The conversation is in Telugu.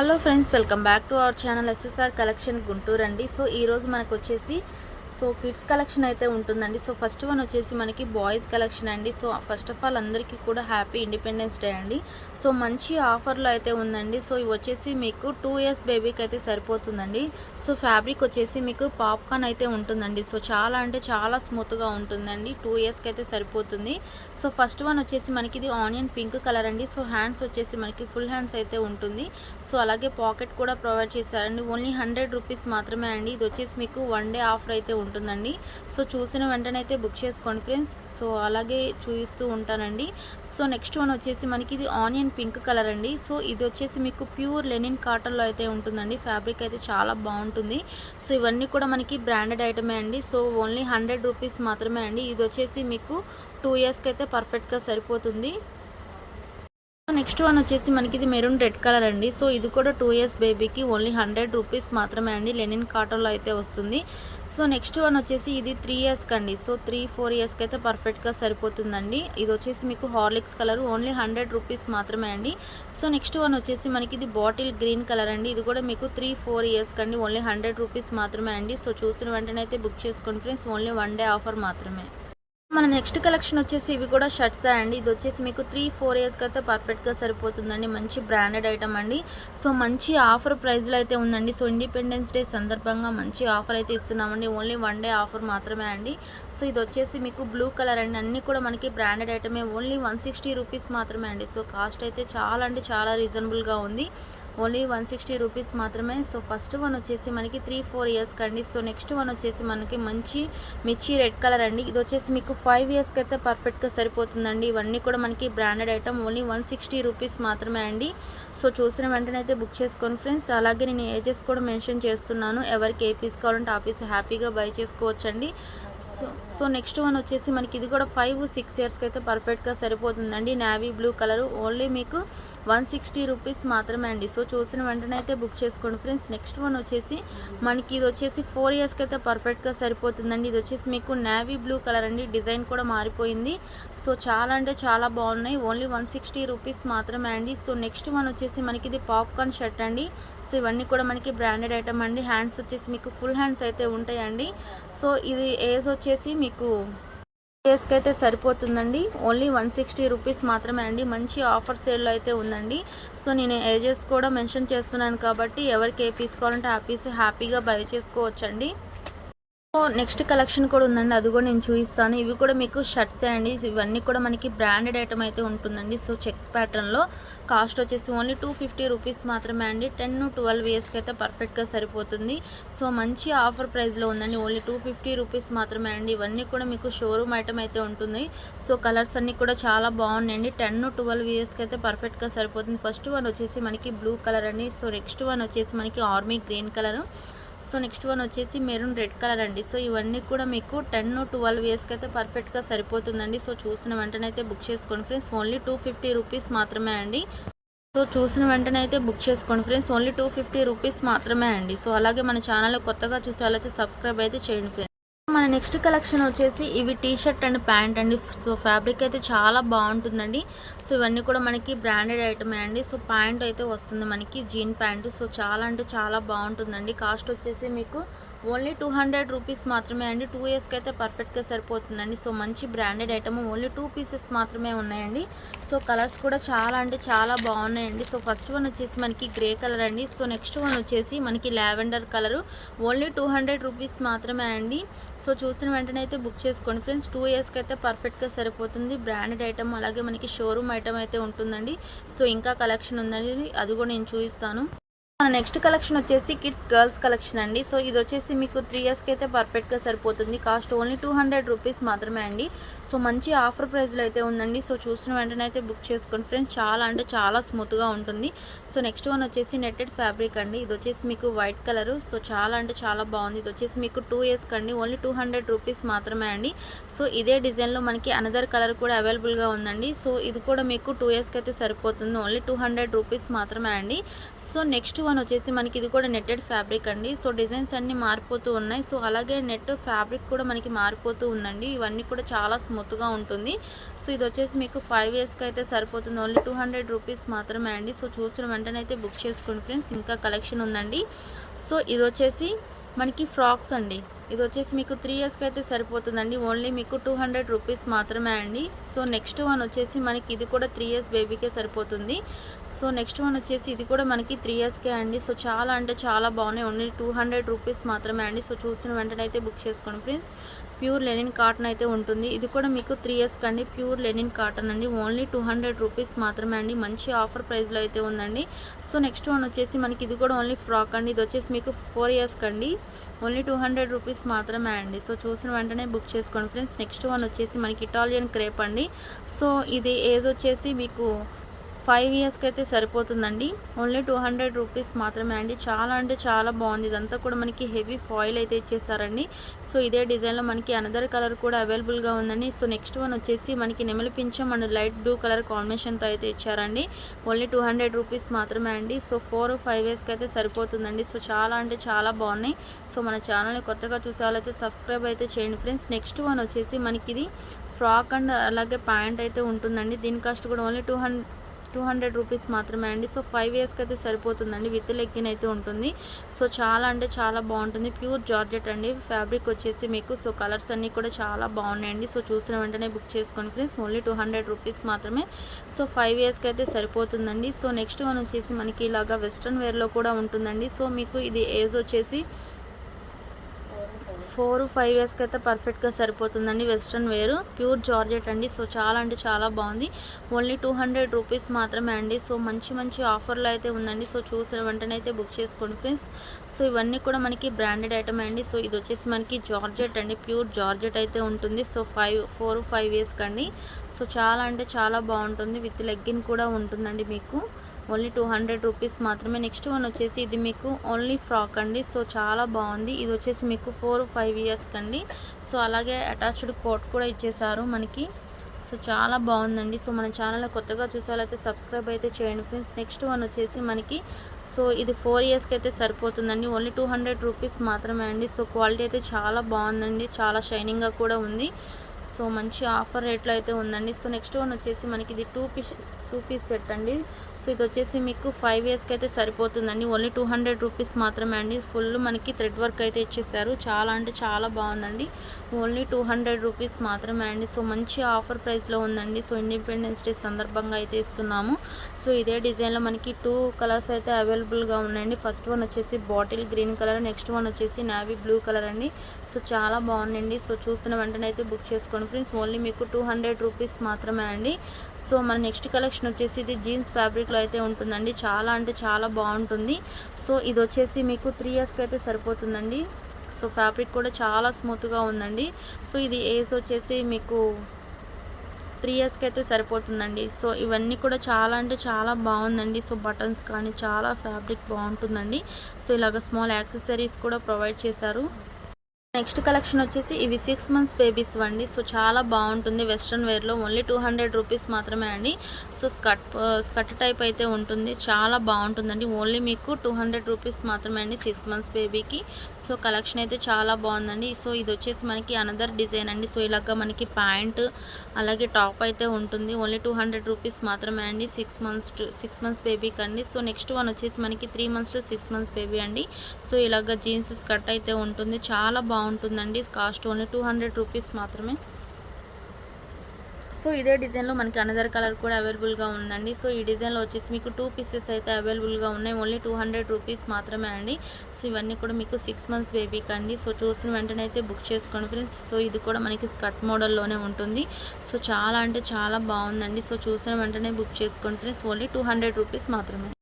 Hello friends, welcome back to our channel SSR collection Guntur అండి. సో ఈరోజు మనకు వచ్చేసి కిడ్స్ కలెక్షన్ అయితే ఉంటుందండి. ఫస్ట్ వన్ వచ్చేసి మనకి బాయ్స్ కలెక్షన్ అండి. ఫస్ట్ ఆఫ్ ఆల్ అందరికీ కూడా హ్యాపీ ఇండిపెండెన్స్ డే అండి. మంచి ఆఫర్లో అయితే ఉందండి. ఇవి వచ్చేసి మీకు 2 years బేబీకి అయితే సరిపోతుందండి. ఫ్యాబ్రిక్ వచ్చేసి మీకు పాప్కార్న్ అయితే ఉంటుందండి. చాలా అంటే చాలా స్మూత్గా ఉంటుందండి. 2 yearsకి అయితే సరిపోతుంది. ఫస్ట్ వన్ వచ్చేసి మనకి ఇది ఆనియన్ పింక్ కలర్ అండి. హ్యాండ్స్ వచ్చేసి మనకి ఫుల్ హ్యాండ్స్ అయితే ఉంటుంది. అలాగే పాకెట్ కూడా ప్రొవైడ్ చేశారండి. ఓన్లీ 100 రూపీస్ మాత్రమే అండి. ఇది వచ్చేసి మీకు 1 day ఆఫర్ అయితే ఉంటుందండి. చూసిన వెంటనే అయితే బుక్ చేసుకోండి ఫ్రెండ్స్. అలాగే చూపిస్తూ ఉంటానండి. నెక్స్ట్ వన్ వచ్చేసి మనకి ఇది ఆనియన్ పింక్ కలర్ అండి. ఇది వచ్చేసి మీకు ప్యూర్ లెనిన్ కాటన్లో అయితే ఉంటుందండి. ఫ్యాబ్రిక్ అయితే చాలా బాగుంటుంది. ఇవన్నీ కూడా మనకి బ్రాండెడ్ ఐటమే అండి. ఓన్లీ 100 రూపీస్ మాత్రమే అండి. ఇది వచ్చేసి మీకు 2 yearsకి అయితే పర్ఫెక్ట్గా సరిపోతుంది. నెక్స్ట్ వన్ వచ్చేసి మనకి ఇది మెరూన్ రెడ్ కలర్ అండి. ఇది కూడా 2 years బేబీకి ఓన్లీ 100 రూపీస్ మాత్రమే అండి. లెనిన్ కాటన్లో అయితే వస్తుంది. నెక్స్ట్ వన్ వచ్చేసి ఇది 3 yearsకి అండి. 3-4 yearsకి అయితే పర్ఫెక్ట్గా సరిపోతుందండి. ఇది వచ్చేసి మీకు హార్లిక్స్ కలర్ ఓన్లీ 100 రూపీస్ మాత్రమే అండి. నెక్స్ట్ వన్ వచ్చేసి మనకి ఇది బాటిల్ గ్రీన్ కలర్ అండి. ఇది కూడా మీకు 3-4 yearsకి అండి. ఓన్లీ 100 రూపీస్ మాత్రమే అండి. చూసిన వెంటనే అయితే బుక్ చేసుకోండి ఫ్రెండ్స్. ఓన్లీ 1 day ఆఫర్ మాత్రమే. మన నెక్స్ట్ కలెక్షన్ వచ్చేసి ఇవి కూడా షర్ట్స్ అండి. ఇది వచ్చేసి మీకు 3-4 yearsకి అయితే పర్ఫెక్ట్గా సరిపోతుందండి. మంచి బ్రాండెడ్ ఐటమ్ అండి. మంచి ఆఫర్ ప్రైస్లో అయితే ఉందండి. ఇండిపెండెన్స్ డే సందర్భంగా మంచి ఆఫర్ అయితే ఇస్తున్నామండి. ఓన్లీ 1 day ఆఫర్ మాత్రమే అండి. ఇది వచ్చేసి మీకు బ్లూ కలర్ అండి. అన్నీ కూడా మనకి బ్రాండెడ్ ఐటమే. ఓన్లీ 160 రూపీస్ మాత్రమే అండి. కాస్ట్ అయితే చాలా అంటే చాలా రీజనబుల్గా ఉంది. ఓన్లీ 160 రూపీస్ మాత్రమే. ఫస్ట్ వన్ వచ్చేసి మనకి 3-4 yearsకి అండి. నెక్స్ట్ వన్ వచ్చేసి మనకి మంచి మిర్చి రెడ్ కలర్ అండి. ఇది వచ్చేసి మీకు 5 yearsకి అయితే పర్ఫెక్ట్గా సరిపోతుందండి. ఇవన్నీ కూడా మనకి బ్రాండెడ్ ఐటమ్. ఓన్లీ 160 రూపీస్ మాత్రమే అండి. చూసిన వెంటనే అయితే బుక్ చేసుకోండి ఫ్రెండ్స్. అలాగే నేను ఏజెస్ కూడా మెన్షన్ చేస్తున్నాను. ఎవరికి ఏ పీస్ కావాలంటే ఆ పీస్ హ్యాపీగా బై చేసుకోవచ్చండి. నెక్స్ట్ వన్ వచ్చేసి మనకి ఇది కూడా 5-6 yearsకి అయితే పర్ఫెక్ట్గా సరిపోతుందండి. నేవీ బ్లూ కలర్ ఓన్లీ మీకు 160 రూపీస్ మాత్రమే అండి. చూసిన వెంటనే అయితే బుక్ చేసుకోండి ఫ్రెండ్స్. నెక్స్ట్ వన్ వచ్చేసి మనకి ఇది వచ్చేసి 4 yearsకి అయితే పర్ఫెక్ట్గా సరిపోతుందండి. ఇది వచ్చేసి మీకు నేవీ బ్లూ కలర్ అండి. డిజైన్ కూడా మారిపోయింది. చాలా అంటే చాలా బాగున్నాయి. ఓన్లీ 160 రూపీస్ మాత్రమే అండి. నెక్స్ట్ వన్ వచ్చేసి మనకి ఇది పాప్కార్న్ షర్ట్ అండి. ఇవన్నీ కూడా మనకి బ్రాండెడ్ ఐటమ్ అండి. హ్యాండ్స్ వచ్చేసి మీకు ఫుల్ హ్యాండ్స్ అయితే ఉంటాయండి. ఇది ఏజ్ వచ్చేసి మీకు డేస్కి అయితే సరిపోతుందండి. ఓన్లీ 160 రూపీస్ మాత్రమే అండి. మంచి ఆఫర్ సేల్లో అయితే ఉందండి. నేను ఏజెస్ కూడా మెన్షన్ చేస్తున్నాను కాబట్టి ఎవరికి ఏ పీస్ కావాలంటే ఆ పీస్ హ్యాపీగా బై చేసుకోవచ్చండి. నెక్స్ట్ కలెక్షన్ కూడా ఉందండి. అది కూడా నేను చూపిస్తాను. ఇవి కూడా మీకు షర్ట్సే అండి. ఇవన్నీ కూడా మనకి బ్రాండెడ్ ఐటమ్ అయితే ఉంటుందండి. చెక్స్ ప్యాటర్న్లో కాస్ట్ వచ్చేసి ఓన్లీ 250 రూపీస్ మాత్రమే అండి. 10-12 yearsకి అయితే పర్ఫెక్ట్గా సరిపోతుంది. మంచి ఆఫర్ ప్రైస్లో ఉందండి. ఓన్లీ 250 రూపీస్ మాత్రమే అండి. ఇవన్నీ కూడా మీకు షోరూమ్ ఐటమ్ అయితే ఉంటుంది. కలర్స్ అన్నీ కూడా చాలా బాగున్నాయండి. 10-12 yearsకి అయితే పర్ఫెక్ట్గా సరిపోతుంది. ఫస్ట్ వన్ వచ్చేసి మనకి బ్లూ కలర్ అండి. నెక్స్ట్ వన్ వచ్చేసి మనకి army green colour. Next one వచ్చేసి మెరూన్ రెడ్ కలర్ అండి. ఇవన్నీ కూడా మీకు 10-12 yearsకి అయితే పర్ఫెక్ట్గా సరిపోతుందండి. చూసిన వెంటనే అయితే బుక్ చేసుకోండి ఫ్రెండ్స్. ఓన్లీ 250 రూపీస్ మాత్రమే అండి. చూసిన వెంటనే అయితే బుక్ చేసుకోండి ఫ్రెండ్స్. ఓన్లీ 250 రూపీస్ మాత్రమే అండి. అలాగే మన ఛానల్ కొత్తగా చూసే వాళ్ళైతే సబ్స్క్రైబ్ అయితే చేయండి ఫ్రెండ్స్. మన నెక్స్ట్ కలెక్షన్ వచ్చేసి ఇవి టీ షర్ట్ అండ్ ప్యాంట్ అండి. ఫ్యాబ్రిక్ అయితే చాలా బాగుంటుందండి. ఇవన్నీ కూడా మనకి బ్రాండెడ్ ఐటమే అండి. ప్యాంట్ అయితే వస్తుంది మనకి జీన్ ప్యాంటు. చాలా అంటే చాలా బాగుంటుందండి. కాస్ట్ వచ్చేసి మీకు ఓన్లీ 200 రూపీస్ మాత్రమే అండి. 2 yearsకి అయితే పర్ఫెక్ట్గా సరిపోతుందండి. మంచి బ్రాండెడ్ ఐటమ్. ఓన్లీ 2 pieces మాత్రమే ఉన్నాయండి. కలర్స్ కూడా చాలా అంటే చాలా బాగున్నాయండి. ఫస్ట్ వన్ వచ్చేసి మనకి గ్రే కలర్ అండి. నెక్స్ట్ వన్ వచ్చేసి మనకి లావెండర్ కలరు. ఓన్లీ 200 రూపీస్ మాత్రమే అండి. చూసిన వెంటనే అయితే బుక్ చేసుకోండి ఫ్రెండ్స్. 2 yearsకి అయితే పర్ఫెక్ట్గా సరిపోతుంది. Branded item. అలాగే మనకి షోరూమ్ ఐటమ్ అయితే ఉంటుందండి. ఇంకా కలెక్షన్ ఉందండి. అది కూడా నేను చూపిస్తాను. మన నెక్స్ట్ కలెక్షన్ వచ్చేసి కిడ్స్ గర్ల్స్ కలెక్షన్ అండి. ఇది వచ్చేసి మీకు 3 yearsకి అయితే పర్ఫెక్ట్గా సరిపోతుంది. కాస్ట్ ఓన్లీ 200 రూపీస్ మాత్రమే అండి. మంచి ఆఫర్ ప్రైస్లో అయితే ఉందండి. చూసిన వెంటనే అయితే బుక్ చేసుకోండి ఫ్రెండ్స్. చాలా అంటే చాలా స్మూత్గా ఉంటుంది. నెక్స్ట్ వన్ వచ్చేసి నెట్టెడ్ ఫ్యాబ్రిక్ అండి. ఇది వచ్చేసి మీకు వైట్ కలరు. చాలా అంటే చాలా బాగుంది. ఇది వచ్చేసి మీకు 2 yearsకి అండి. ఓన్లీ 200 రూపీస్ మాత్రమే అండి. ఇదే డిజైన్లో మనకి అనదర్ కలర్ కూడా అవైలబుల్గా ఉందండి. ఇది కూడా మీకు 2 yearsకి అయితే సరిపోతుంది. ఓన్లీ 200 రూపీస్ మాత్రమే అండి. నెక్స్ట్ వన్ వన్ వచ్చేసి మనకి ఇది కూడా నెట్టెడ్ ఫ్యాబ్రిక్ అండి. సో డిజైన్స్ అన్నీ మారిపోతూ ఉన్నాయి. సో అలాగే నెట్ ఫ్యాబ్రిక్ కూడా మనకి మారిపోతూ ఉందండి. ఇవన్నీ కూడా చాలా స్మూత్గా ఉంటుంది. సో ఇది వచ్చేసి మీకు 5 ఇయర్స్కి అయితే సరిపోతుంది. ఓన్లీ 200 రూపీస్ మాత్రమే అండి. సో చూసిన వెంటనే అయితే బుక్ చేసుకోండి ఫ్రెండ్స్. ఇంకా కలెక్షన్ ఉందండి. సో ఇది వచ్చేసి మనకి ఫ్రాక్స్ అండి. ఇది వచ్చేసి మీకు 3 ఇయర్స్కి అయితే సరిపోతుందండి. ఓన్లీ మీకు 200 రూపీస్ మాత్రమే అండి. సో నెక్స్ట్ వన్ వచ్చేసి మనకి ఇది కూడా 3 ఇయర్స్ బేబీకే సరిపోతుంది. సో నెక్స్ట్ వన్ వచ్చేసి ఇది కూడా మనకి 3 ఇయర్స్కే అండి. సో చాలా అంటే చాలా బాగున్నాయి. ఓన్లీ 200 రూపీస్ మాత్రమే అండి. సో చూసిన వెంటనే అయితే బుక్ చేసుకోండి ఫ్రెండ్స్. ప్యూర్ లెనిన్ కాటన్ అయితే ఉంటుంది. ఇది కూడా మీకు 3 ఇయర్స్కి అండి. ప్యూర్ లెనిన్ కాటన్ అండి. ఓన్లీ 200 రూపీస్ మాత్రమే అండి. మంచి ఆఫర్ ప్రైస్లో అయితే ఉందండి. సో నెక్స్ట్ వన్ వచ్చేసి మనకి ఇది కూడా ఓన్లీ ఫ్రాక్ అండి. ఇది వచ్చేసి మీకు 4 ఇయర్స్కి అండి. ఓన్లీ 200 రూపీస్ మాత్రమే అండి. సో చూసిన వెంటనే బుక్ చేసుకోండి ఫ్రెండ్స్. నెక్స్ట్ వన్ వచ్చేసి మనకి ఇటాలియన్ క్రేప్ అండి. సో ఇది ఏజ్ వచ్చేసి మీకు 5 ఇయర్స్కి అయితే సరిపోతుందండి. ఓన్లీ 200 రూపీస్ మాత్రమే అండి. చాలా అంటే చాలా బాగుంది. ఇదంతా కూడా మనకి హెవీ ఫాయిల్ అయితే ఇచ్చేస్తారండి. సో ఇదే డిజైన్లో మనకి అనదర్ కలర్ కూడా అవైలబుల్గా ఉందండి. సో నెక్స్ట్ వన్ వచ్చేసి మనకి నెమలి పింఛం అండ్ లైట్ బ్లూ కలర్ కాంబినేషన్తో అయితే ఇచ్చారండి. ఓన్లీ 200 రూపీస్ మాత్రమే అండి. సో 4-5 ఇయర్స్కి అయితే సరిపోతుందండి. సో చాలా అంటే చాలా బాగున్నాయి. సో మన ఛానల్ని కొత్తగా చూసే వాళ్ళైతే సబ్స్క్రైబ్ అయితే చేయండి ఫ్రెండ్స్. నెక్స్ట్ వన్ వచ్చేసి మనకి ఇది ఫ్రాక్ అండ్ అలాగే ప్యాంట్ అయితే ఉంటుందండి. దీని కాస్ట్ కూడా ఓన్లీ 200 రూపీస్ మాత్రమే అండి. సో 5 ఇయర్స్కి అయితే సరిపోతుందండి. విత్ లెగ్గిన్ అయితే ఉంటుంది. సో చాలా అంటే చాలా బాగుంటుంది. ప్యూర్ జార్జెట్ అండి. ఫ్యాబ్రిక్ వచ్చేసి మీకు సో కలర్స్ అన్నీ కూడా చాలా బాగున్నాయండి. సో చూసిన వెంటనే బుక్ చేసుకోండి ఫ్రెండ్స్. ఓన్లీ 200 రూపీస్ మాత్రమే. సో 5 ఇయర్స్కి అయితే సరిపోతుందండి. సో నెక్స్ట్ వన్ వచ్చేసి మనకి ఇలాగా వెస్ట్రన్ వేర్లో కూడా ఉంటుందండి. సో మీకు ఇది ఏజ్ వచ్చేసి 4-5 ఇయర్స్కి అయితే పర్ఫెక్ట్గా సరిపోతుందండి. వెస్ట్రన్ వేరు ప్యూర్ జార్జెట్ అండి. సో చాలా అంటే చాలా బాగుంది. ఓన్లీ 200 రూపీస్ మాత్రమే అండి. సో మంచి మంచి ఆఫర్లో అయితే ఉందండి. సో చూసిన వెంటనే అయితే బుక్ చేసుకోండి ఫ్రెండ్స్. సో ఇవన్నీ కూడా మనకి బ్రాండెడ్ ఐటమ్ అండి. సో ఇది వచ్చేసి మనకి జార్జెట్ అండి. ప్యూర్ జార్జెట్ అయితే ఉంటుంది. సో 4-5 ఇయర్స్కి అండి. సో చాలా అంటే చాలా బాగుంటుంది. విత్ లెగ్గిన్ కూడా ఉంటుందండి మీకు. ఓన్లీ 200 రూపీస్ మాత్రమే. నెక్స్ట్ వన్ వచ్చేసి ఇది మీకు ఓన్లీ ఫ్రాక్ అండి. సో చాలా బాగుంది. ఇది వచ్చేసి మీకు 4-5 ఇయర్స్కి అండి. సో అలాగే అటాచ్డ్ కోట్ కూడా ఇచ్చేసారు మనకి. సో చాలా బాగుందండి. సో మన ఛానల్ కొత్తగా చూసేవాళ్ళైతే సబ్స్క్రైబ్ అయితే చేయండి ఫ్రెండ్స్. నెక్స్ట్ వన్ వచ్చేసి మనకి సో ఇది 4 ఇయర్స్కి అయితే సరిపోతుందండి. ఓన్లీ 200 రూపీస్ మాత్రమే అండి. సో క్వాలిటీ అయితే చాలా బాగుందండి. చాలా షైనింగ్గా కూడా ఉంది. సో మంచి ఆఫర్ రేట్లో అయితే ఉందండి. సో నెక్స్ట్ వన్ వచ్చేసి మనకి ఇది టూ పీస్ సెట్ అండి. సో ఇది వచ్చేసి మీకు 5 ఇయర్స్కి అయితే సరిపోతుందండి. ఓన్లీ 200 రూపీస్ మాత్రమే అండి. ఫుల్ మనకి థ్రెడ్ వర్క్ అయితే ఇచ్చేసారు. చాలా అంటే చాలా బాగుందండి. ఓన్లీ 200 రూపీస్ మాత్రమే అండి. సో మంచి ఆఫర్ ప్రైస్లో ఉందండి. సో ఇండిపెండెన్స్ డే సందర్భంగా అయితే ఇస్తున్నాము. సో ఇదే డిజైన్లో మనకి 2 కలర్స్ అయితే అవైలబుల్గా ఉన్నాయండి. ఫస్ట్ వన్ వచ్చేసి bottle green colour, next one వచ్చేసి నావీ బ్లూ కలర్ అండి. సో చాలా బాగుందండి. సో చూసిన వెంటనే అయితే బుక్ చేసుకోండి ఫ్రెండ్స్. ఓన్లీ మీకు 200 రూపీస్ మాత్రమే అండి. సో మన నెక్స్ట్ కలెక్షన్ వచ్చేసి ఇది జీన్స్ ఫ్యాబ్రిక్లో అయితే ఉంటుందండి. చాలా అంటే చాలా బాగుంటుంది. సో ఇది వచ్చేసి మీకు 3 ఇయర్స్కి అయితే సరిపోతుందండి. సో ఫ్యాబ్రిక్ కూడా చాలా స్మూత్గా ఉందండి. సో ఇది ఏజ్ వచ్చేసి మీకు 3 ఇయర్స్కి అయితే సరిపోతుందండి. సో ఇవన్నీ కూడా చాలా అంటే చాలా బాగుందండి. సో బటన్స్ కానీ చాలా ఫ్యాబ్రిక్ బాగుంటుందండి. సో ఇలాగ స్మాల్ యాక్సెసరీస్ కూడా ప్రొవైడ్ చేశారు. నెక్స్ట్ కలెక్షన్ వచ్చేసి ఇవి 6 మంత్స్ బేబీస్ అండి. సో చాలా బాగుంటుంది. వెస్ట్రన్ వేర్లో ఓన్లీ 200 రూపీస్ మాత్రమే అండి. సో స్కర్ట్ టైప్ అయితే ఉంటుంది. చాలా బాగుంటుందండి. ఓన్లీ మీకు 200 రూపీస్ మాత్రమే అండి 6 మంత్స్ బేబీకి. సో కలెక్షన్ అయితే చాలా బాగుందండి. సో ఇది వచ్చేసి మనకి అనదర్ డిజైన్ అండి. సో ఇలాగ మనకి ప్యాంట్ అలాగే టాప్ అయితే ఉంటుంది. ఓన్లీ 200 రూపీస్ మాత్రమే అండి 6 మంత్స్ బేబీకి అండి. సో నెక్స్ట్ వన్ వచ్చేసి మనకి 3 మంత్స్ టు 6 మంత్స్ బేబీ అండి. సో ఇలాగ జీన్స్ స్కర్ట్ అయితే ఉంటుంది. చాలా బాగుంటుందండి. కాస్ట్ ఓన్లీ 200 రూపీస్ మాత్రమే. సో ఇదే డిజైన్లో మనకి అనదర్ కలర్ కూడా అవైలబుల్గా ఉందండి. సో ఈ డిజైన్లో వచ్చేసి మీకు 2 పీసెస్ అయితే అవైలబుల్గా ఉన్నాయి. ఓన్లీ 200 రూపీస్ మాత్రమే అండి. సో ఇవన్నీ కూడా మీకు 6 మంత్స్ బేబీకి అండి. సో చూసిన వెంటనే అయితే బుక్ చేసుకోండి ఫ్రెండ్స్. సో ఇది కూడా మనకి స్కర్ట్ మోడల్లోనే ఉంటుంది. సో చాలా అంటే చాలా బాగుందండి. సో చూసిన వెంటనే బుక్ చేసుకోండి ఫ్రెండ్స్. ఓన్లీ 200 రూపీస్ మాత్రమే.